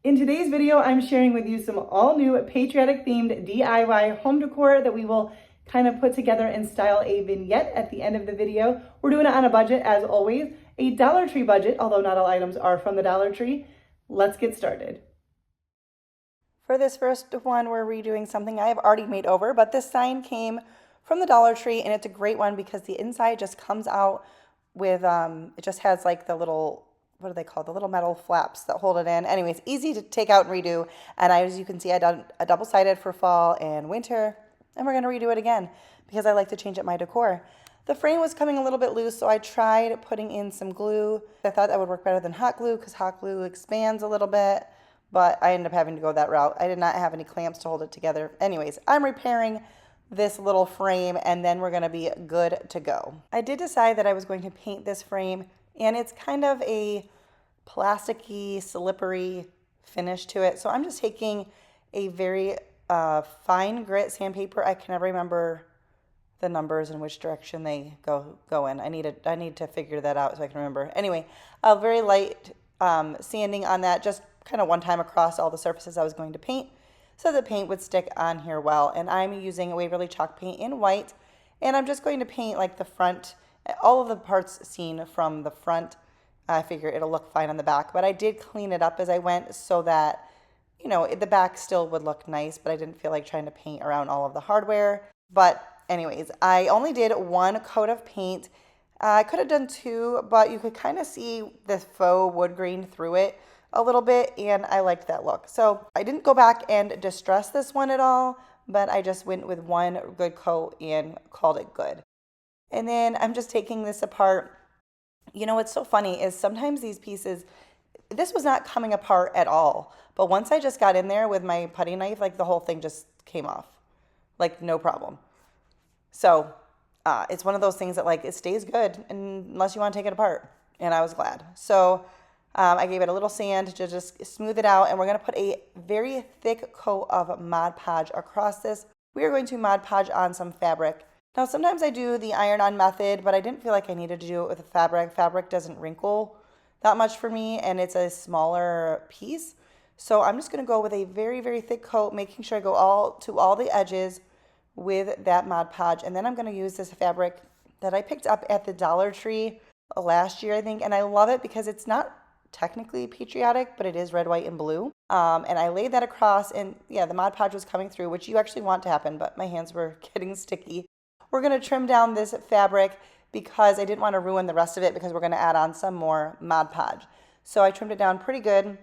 In today's video, I'm sharing with you some all new patriotic themed DIY home decor that we will kind of put together and style a vignette at the end of the video. We're doing it on a budget as always, a Dollar Tree budget, although not all items are from the Dollar Tree. Let's get started. For this first one, we're redoing something I have already made over, but this sign came from the Dollar Tree and it's a great one because the inside just comes out with, it just has like the little, what do they call, the little metal flaps that hold it in. Anyways, easy to take out and redo. And as you can see, I done a double-sided for fall and winter, and we're gonna redo it again because I like to change up my decor. The frame was coming a little bit loose, so I tried putting in some glue. I thought that would work better than hot glue because hot glue expands a little bit, but I ended up having to go that route. I did not have any clamps to hold it together. Anyways, I'm repairing this little frame and then we're gonna be good to go. I did decide that I was going to paint this frame, and it's kind of a plasticky, slippery finish to it. So I'm just taking a very fine grit sandpaper. I can never remember the numbers in which direction they go in. I need to figure that out so I can remember. Anyway, a very light sanding on that, just kind of one time across all the surfaces I was going to paint so the paint would stick on here well. And I'm using Waverly chalk paint in white, and I'm just going to paint like the front, all of the parts seen from the front. I figure it'll look fine on the back, but I did clean it up as I went so that, you know, the back still would look nice, but I didn't feel like trying to paint around all of the hardware. But anyways, I only did one coat of paint. I could have done two, but you could kind of see the faux wood grain through it a little bit, and I liked that look. So I didn't go back and distress this one at all, but I just went with one good coat and called it good. And then I'm just taking this apart. You know, what's so funny is sometimes these pieces, this was not coming apart at all. But once I just got in there with my putty knife, like the whole thing just came off. Like no problem. So it's one of those things that like it stays good unless you want to take it apart. And I was glad. So I gave it a little sand to just smooth it out. And we're going to put a very thick coat of Mod Podge across this. We are going to Mod Podge on some fabric. Now, sometimes I do the iron-on method, but I didn't feel like I needed to do it with a fabric. Fabric doesn't wrinkle that much for me, and it's a smaller piece. So I'm just going to go with a very, very thick coat, making sure I go all the edges with that Mod Podge. And then I'm going to use this fabric that I picked up at the Dollar Tree last year, I think. And I love it because it's not technically patriotic, but it is red, white, and blue. And I laid that across, and yeah, the Mod Podge was coming through, which you actually want to happen, but my hands were getting sticky. We're going to trim down this fabric because I didn't want to ruin the rest of it because we're going to add on some more Mod Podge. So I trimmed it down pretty good.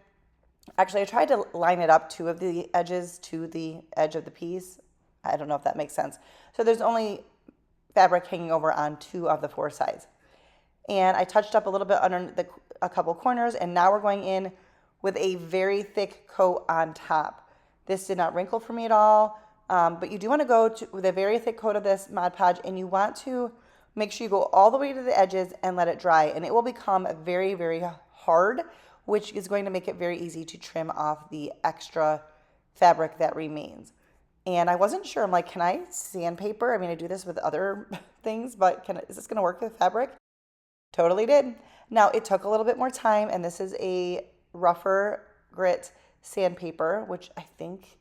Actually, I tried to line it up two of the edges to the edge of the piece. I don't know if that makes sense. So there's only fabric hanging over on two of the four sides. And I touched up a little bit under a couple corners, and now we're going in with a very thick coat on top. This did not wrinkle for me at all. But you do want to go with a very thick coat of this Mod Podge, and you want to make sure you go all the way to the edges and let it dry, and it will become very, very hard, which is going to make it very easy to trim off the extra fabric that remains. And I wasn't sure. I'm like, can I sandpaper? I mean, I do this with other things, but is this going to work with fabric? Totally did. Now, it took a little bit more time, and this is a rougher grit sandpaper, which I think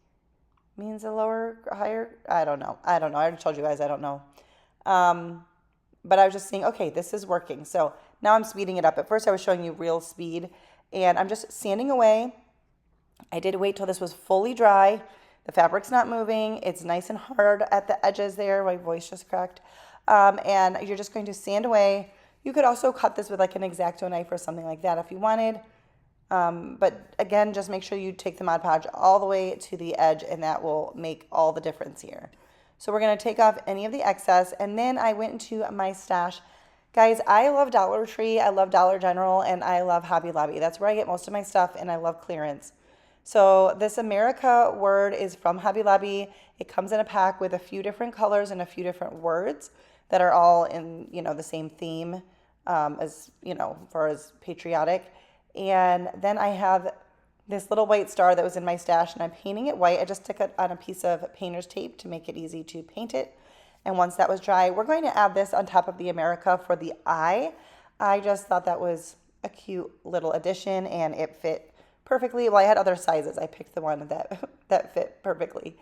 means higher. I don't know. I already told you guys I don't know. But I was just saying, okay, this is working. So now I'm speeding it up. At first I was showing you real speed, and I'm just sanding away. I did wait till this was fully dry. The fabric's not moving. It's nice and hard at the edges there. My voice just cracked. And you're just going to sand away. You could also cut this with like an X-Acto knife or something like that if you wanted. But again, just make sure you take the Mod Podge all the way to the edge, and that will make all the difference here. So we're going to take off any of the excess, and then I went into my stash. Guys, I love Dollar Tree, I love Dollar General, and I love Hobby Lobby. That's where I get most of my stuff, and I love clearance. So this America word is from Hobby Lobby. It comes in a pack with a few different colors and a few different words that are all in, you know, the same theme as, you know, for as patriotic. And then I have this little white star that was in my stash, and I'm painting it white. I just took it on a piece of painter's tape to make it easy to paint it. And once that was dry, we're going to add this on top of the America for the eye. I just thought that was a cute little addition, and it fit perfectly. Well, I had other sizes. I picked the one that fit perfectly.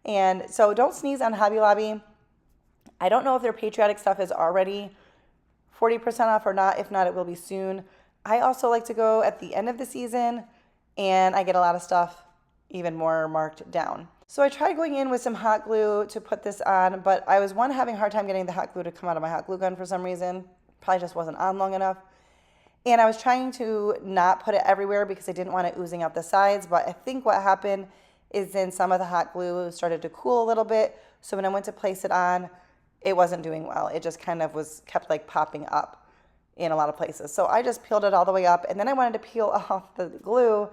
And so don't sneeze on Hobby Lobby. I don't know if their Patriotic stuff is already 40% off or not. If not, it will be soon. I also like to go at the end of the season, and I get a lot of stuff even more marked down. So I tried going in with some hot glue to put this on, but I was having a hard time getting the hot glue to come out of my hot glue gun for some reason. Probably just wasn't on long enough. And I was trying to not put it everywhere because I didn't want it oozing out the sides, but I think what happened is then some of the hot glue started to cool a little bit. So when I went to place it on, it wasn't doing well. It just kind of kept like popping up in a lot of places. So I just peeled it all the way up, and then I wanted to peel off the glue,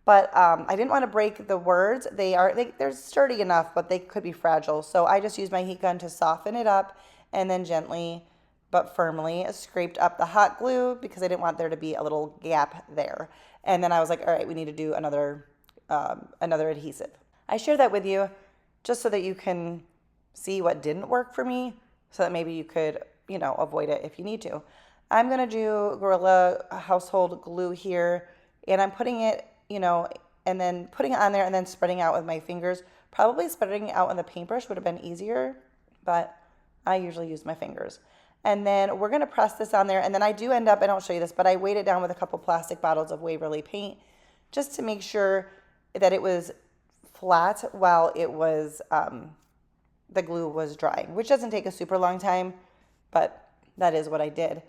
but I didn't want to break the words. They're sturdy enough, but they could be fragile. So I just used my heat gun to soften it up, and then gently but firmly scraped up the hot glue because I didn't want there to be a little gap there. And then I was like, all right, we need to do another adhesive. I share that with you just so that you can see what didn't work for me, so that maybe you could, avoid it if you need to. I'm going to do Gorilla household glue here, and I'm putting it, and then putting it on there and then spreading out with my fingers. Probably spreading it out on the paintbrush would have been easier, but I usually use my fingers. And then we're going to press this on there, and then I do end up, I don't show you this, but I weighed it down with a couple plastic bottles of Waverly paint just to make sure that it was flat while it was, the glue was drying, which doesn't take a super long time, but that is what I did.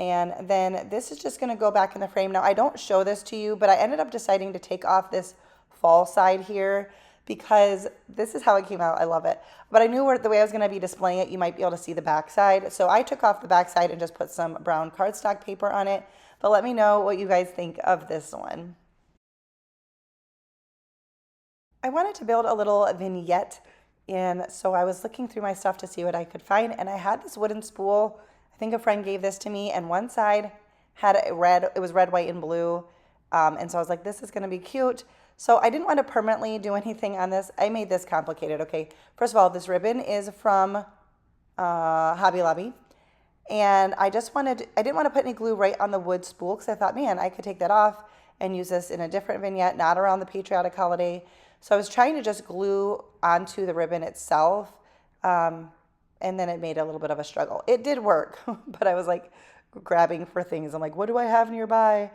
And then this is just going to go back in the frame. Now, I don't show this to you, but I ended up deciding to take off this fall side here because this is how it came out. I love it. But I knew the way I was going to be displaying it, you might be able to see the back side. So I took off the back side and just put some brown cardstock paper on it. But let me know what you guys think of this one. I wanted to build a little vignette, and so I was looking through my stuff to see what I could find, and I had this wooden spool. I think a friend gave this to me, and one side had it was red, white, and blue, and so I was like, this is going to be cute. So I didn't want to permanently do anything on this. I made this complicated, okay? First of all, this ribbon is from Hobby Lobby, and I didn't want to put any glue right on the wood spool because I thought, man, I could take that off and use this in a different vignette, not around the Patriotic holiday. So I was trying to just glue onto the ribbon itself, and then it made a little bit of a struggle. It did work, but I was like grabbing for things. I'm like, what do I have nearby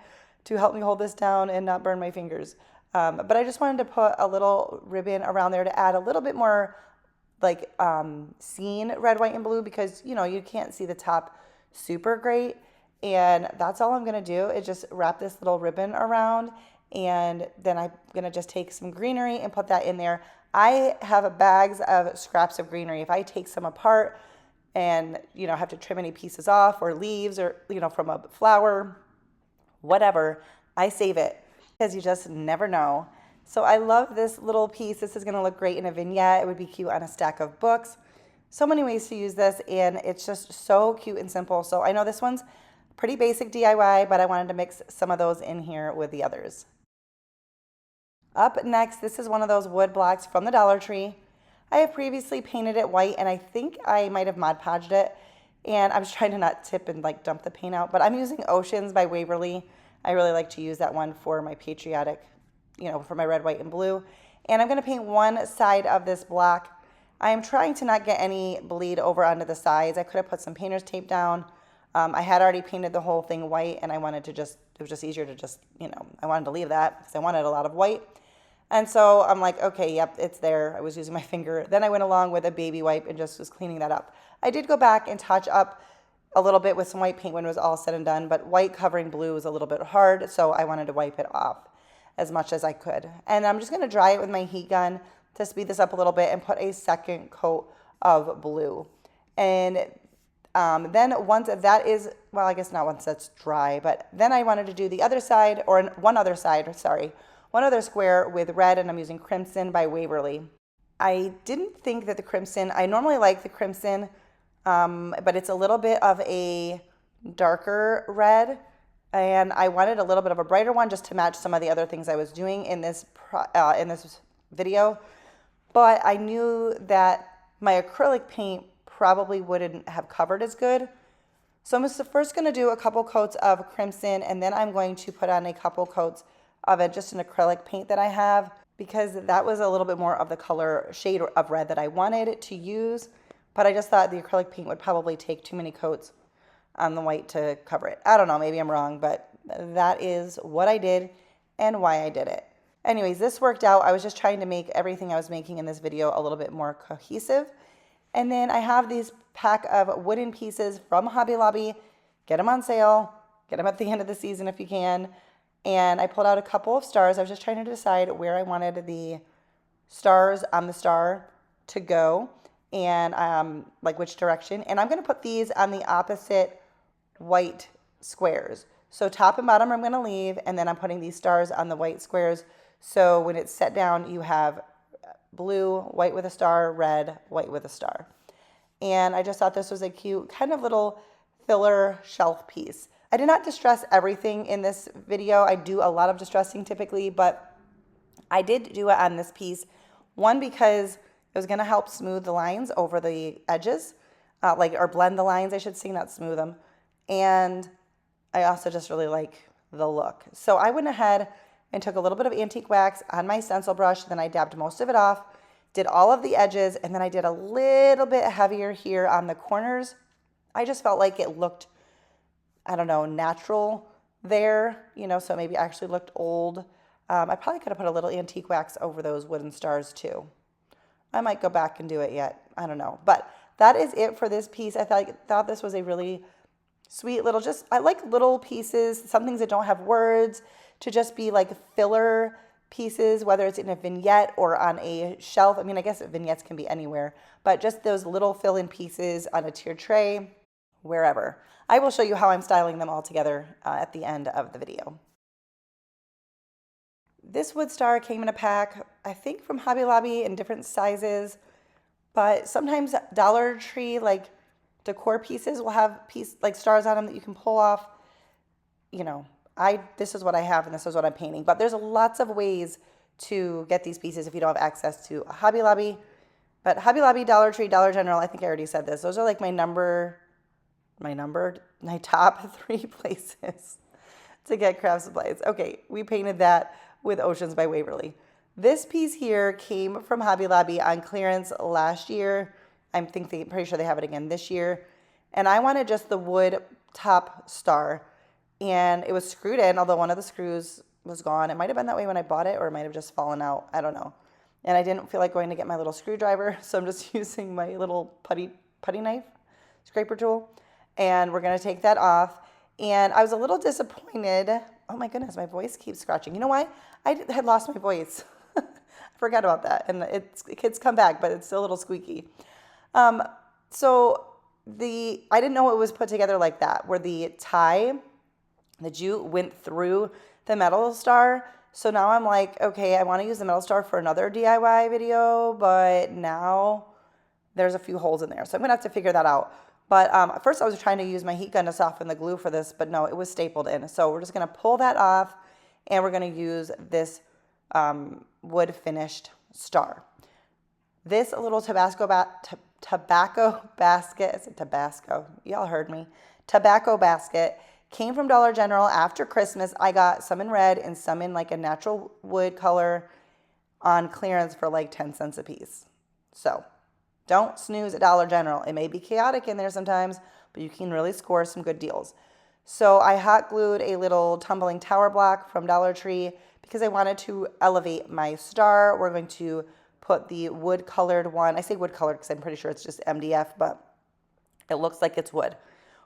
to help me hold this down and not burn my fingers? But I just wanted to put a little ribbon around there to add a little bit more like seen red, white, and blue because, you can't see the top super great. And that's all I'm going to do is just wrap this little ribbon around, and then I'm going to just take some greenery and put that in there. I have bags of scraps of greenery. If I take some apart and, have to trim any pieces off or leaves or, from a flower, whatever, I save it because you just never know. So I love this little piece. This is going to look great in a vignette. It would be cute on a stack of books. So many ways to use this, and it's just so cute and simple. So I know this one's pretty basic DIY, but I wanted to mix some of those in here with the others. Up next, this is one of those wood blocks from the Dollar Tree. I have previously painted it white, and I think I might have Mod Podged it, and I was trying to not tip and dump the paint out, but I'm using Oceans by Waverly. I really like to use that one for my Patriotic, for my red, white, and blue. And I'm going to paint one side of this block. I am trying to not get any bleed over onto the sides. I could have put some painter's tape down. I had already painted the whole thing white, and I wanted to it was just easier to I wanted to leave that because I wanted a lot of white. And so I'm like, okay, yep, it's there. I was using my finger. Then I went along with a baby wipe and just was cleaning that up. I did go back and touch up a little bit with some white paint when it was all said and done, but white covering blue was a little bit hard, so I wanted to wipe it off as much as I could. And I'm just going to dry it with my heat gun to speed this up a little bit and put a second coat of blue. And then once that is, well, I guess not once that's dry, but then I wanted to do the other side, or one other square with red, and I'm using Crimson by Waverly. I didn't think that the crimson, I normally like the crimson, but it's a little bit of a darker red, and I wanted a little bit of a brighter one just to match some of the other things I was doing in this video. But I knew that my acrylic paint probably wouldn't have covered as good. So I'm first going to do a couple coats of crimson, and then I'm going to put on a couple coats of just an acrylic paint that I have, because that was a little bit more of the color shade of red that I wanted to use, but I just thought the acrylic paint would probably take too many coats on the white to cover it. I don't know, maybe I'm wrong, but that is what I did and why I did it. Anyways, this worked out. I was just trying to make everything I was making in this video a little bit more cohesive. And then I have these pack of wooden pieces from Hobby Lobby. Get them on sale. Get them at the end of the season if you can. And I pulled out a couple of stars. I was just trying to decide where I wanted the stars on the star to go and like which direction. And I'm going to put these on the opposite white squares. So top and bottom I'm going to leave, and then I'm putting these stars on the white squares. So when it's set down, you have blue, white with a star, red, white with a star. And I just thought this was a cute kind of little filler shelf piece. I did not distress everything in this video. I do a lot of distressing typically, but I did do it on this piece. One, because it was going to help smooth the lines over the edges, or blend the lines, I should say, not smooth them. And I also just really like the look. So I went ahead and took a little bit of antique wax on my stencil brush, then I dabbed most of it off, did all of the edges, and then I did a little bit heavier here on the corners. I just felt like it looked, I don't know, natural there, so maybe actually looked old. I probably could have put a little antique wax over those wooden stars too. I might go back and do it yet. I don't know. But that is it for this piece. I thought this was a really sweet little, I like little pieces, some things that don't have words, to just be like filler pieces, whether it's in a vignette or on a shelf. I mean, I guess vignettes can be anywhere, but just those little fill-in pieces on a tiered tray, wherever. I will show you how I'm styling them all together at the end of the video. This wood star came in a pack, I think from Hobby Lobby in different sizes, but sometimes Dollar Tree, like decor pieces, will have stars on them that you can pull off. This is what I have and this is what I'm painting, but there's lots of ways to get these pieces if you don't have access to a Hobby Lobby. But Hobby Lobby, Dollar Tree, Dollar General, I think I already said this. Those are like my top 3 places to get craft supplies. Okay, we painted that with Oceans by Waverly. This piece here came from Hobby Lobby on clearance last year. I'm pretty sure they have it again this year. And I wanted just the wood top star. And it was screwed in, although one of the screws was gone. It might have been that way when I bought it, or it might have just fallen out. I don't know. And I didn't feel like going to get my little screwdriver, so I'm just using my little putty knife, scraper tool. And we're going to take that off. And I was a little disappointed. Oh my goodness, my voice keeps scratching. You know why? I had lost my voice. I forgot about that. And it's come back, but it's still a little squeaky. So I didn't know it was put together like that, where the jute went through the metal star. So now I'm like, okay, I want to use the metal star for another DIY video, but now there's a few holes in there. So I'm going to have to figure that out. But at first I was trying to use my heat gun to soften the glue for this, but no, it was stapled in. So we're just going to pull that off, and we're going to use this wood finished star. This little tobacco basket, is it Tabasco? Y'all heard me. Tobacco basket came from Dollar General after Christmas. I got some in red and some in like a natural wood color on clearance for like 10 cents a piece. So don't snooze at Dollar General. It may be chaotic in there sometimes, but you can really score some good deals. So I hot glued a little tumbling tower block from Dollar Tree because I wanted to elevate my star. We're going to put the wood colored one. I say wood colored because I'm pretty sure it's just MDF, but it looks like it's wood.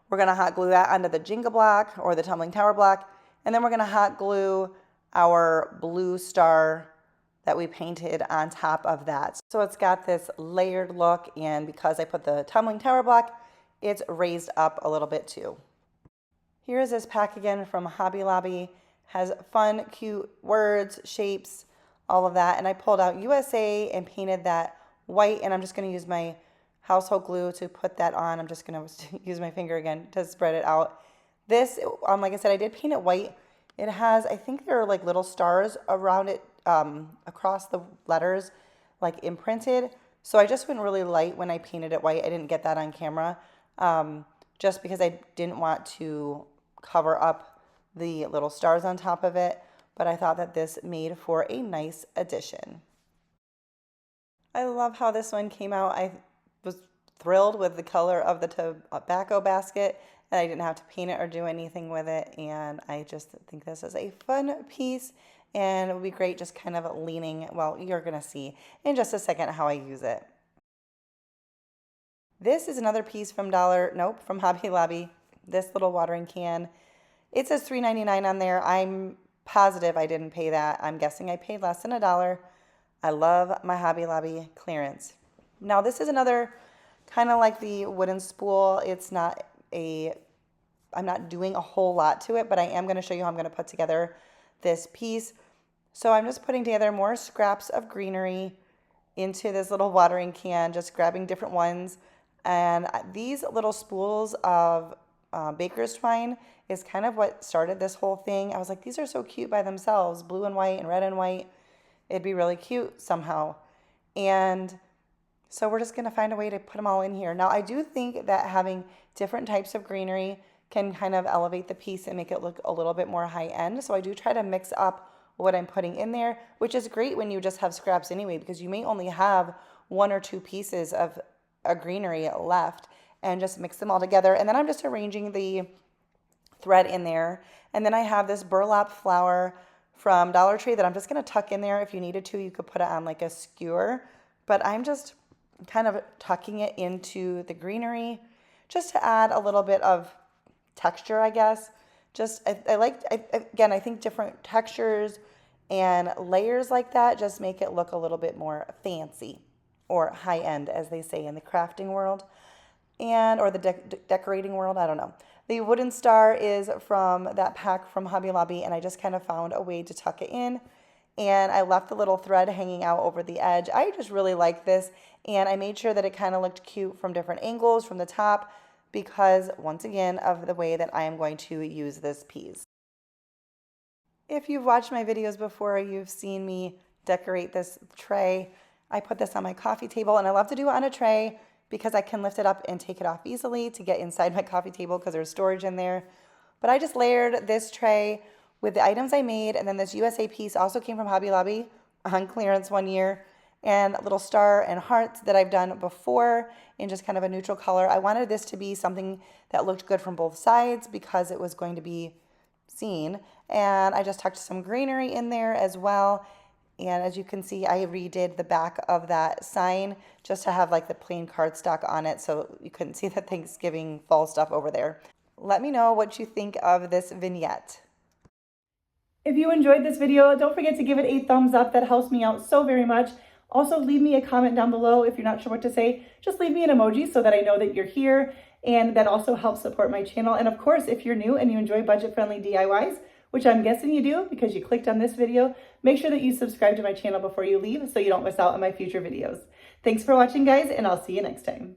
We're going to hot glue that onto the Jenga block or the tumbling tower block. And then we're going to hot glue our blue star that we painted on top of that. So it's got this layered look, and because I put the tumbling tower block, it's raised up a little bit too. Here's this pack again from Hobby Lobby. Has fun, cute words, shapes, all of that. And I pulled out USA and painted that white, and I'm just going to use my household glue to put that on. I'm just going to use my finger again to spread it out. This, like I said, I did paint it white. It has, I think there are like little stars around it, across the letters, like imprinted. So I just went really light when I painted it white. I didn't get that on camera, just because I didn't want to cover up the little stars on top of it. but I thought that this made for a nice addition. I love how this one came out. I was thrilled with the color of the tobacco basket, and I didn't have to paint it or do anything with it, and I just think this is a fun piece, and it would be great just kind of leaning, well, you're going to see in just a second how I use it. This is another piece from from Hobby Lobby, this little watering can. It says $3.99 on there. I'm positive I didn't pay that. I'm guessing I paid less than $1. I love my Hobby Lobby clearance. Now this is another kind of like the wooden spool. I'm not doing a whole lot to it, but I am going to show you how I'm going to put together this piece. So I'm just putting together more scraps of greenery into this little watering can, just grabbing different ones. And these little spools of baker's twine is kind of what started this whole thing. I was like, these are so cute by themselves, blue and white and red and white. It'd be really cute somehow. And so we're just going to find a way to put them all in here. Now, I do think that having different types of greenery can kind of elevate the piece and make it look a little bit more high end. So I do try to mix up what I'm putting in there, which is great when you just have scraps anyway, because you may only have 1 or 2 pieces of a greenery left, and just mix them all together. And then I'm just arranging the thread in there. And then I have this burlap flower from Dollar Tree that I'm just going to tuck in there. If you needed to, you could put it on like a skewer, but I'm just kind of tucking it into the greenery just to add a little bit of texture, I guess. Again, I think different textures and layers like that just make it look a little bit more fancy, or high end, as they say in the crafting world, or the decorating world, I don't know. The wooden star is from that pack from Hobby Lobby, and I just kind of found a way to tuck it in, and I left the little thread hanging out over the edge. I just really like this, and I made sure that it kind of looked cute from different angles from the top, because once again, of the way that I am going to use this piece. If you've watched my videos before, you've seen me decorate this tray. I put this on my coffee table, and I love to do it on a tray because I can lift it up and take it off easily to get inside my coffee table because there's storage in there. But I just layered this tray with the items I made, and then this USA piece also came from Hobby Lobby on clearance one year, and a little star and hearts that I've done before in just kind of a neutral color. I wanted this to be something that looked good from both sides because it was going to be seen, and I just tucked some greenery in there as well. And as you can see, I redid the back of that sign just to have like the plain cardstock on it, so you couldn't see the Thanksgiving fall stuff over there. Let me know what you think of this vignette. If you enjoyed this video, don't forget to give it a thumbs up. That helps me out so very much. Also, leave me a comment down below if you're not sure what to say. Just leave me an emoji so that I know that you're here, and that also helps support my channel. And of course, if you're new and you enjoy budget-friendly DIYs, which I'm guessing you do because you clicked on this video, make sure that you subscribe to my channel before you leave so you don't miss out on my future videos. Thanks for watching, guys, and I'll see you next time.